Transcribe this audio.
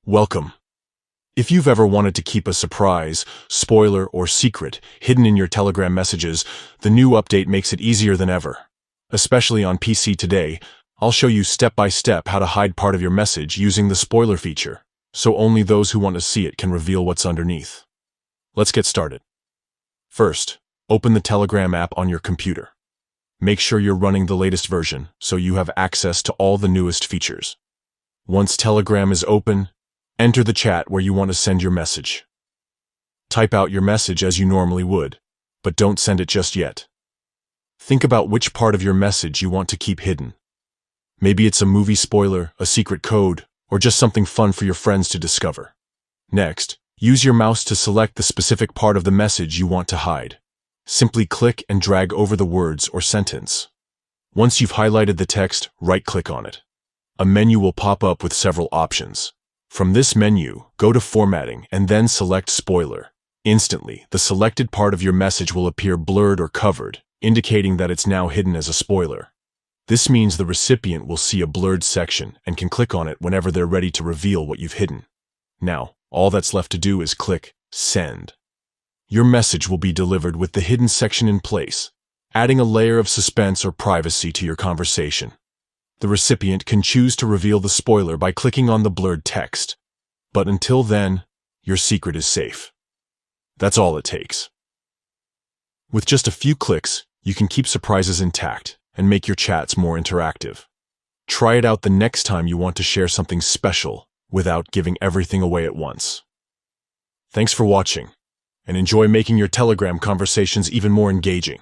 Welcome. If you've ever wanted to keep a surprise, spoiler, or secret hidden in your Telegram messages, the new update makes it easier than ever. Especially on PC today, I'll show you step by step how to hide part of your message using the spoiler feature, so only those who want to see it can reveal what's underneath. Let's get started. First, open the Telegram app on your computer. Make sure you're running the latest version so you have access to all the newest features. Once Telegram is open, enter the chat where you want to send your message. Type out your message as you normally would, but don't send it just yet. Think about which part of your message you want to keep hidden. Maybe it's a movie spoiler, a secret code, or just something fun for your friends to discover. Next, use your mouse to select the specific part of the message you want to hide. Simply click and drag over the words or sentence. Once you've highlighted the text, right-click on it. A menu will pop up with several options. From this menu, go to Formatting and then select Spoiler. Instantly, the selected part of your message will appear blurred or covered, indicating that it's now hidden as a spoiler. This means the recipient will see a blurred section and can click on it whenever they're ready to reveal what you've hidden. Now, all that's left to do is click Send. Your message will be delivered with the hidden section in place, adding a layer of suspense or privacy to your conversation. The recipient can choose to reveal the spoiler by clicking on the blurred text. But until then, your secret is safe. That's all it takes. With just a few clicks, you can keep surprises intact and make your chats more interactive. Try it out the next time you want to share something special without giving everything away at once. Thanks for watching, and enjoy making your Telegram conversations even more engaging.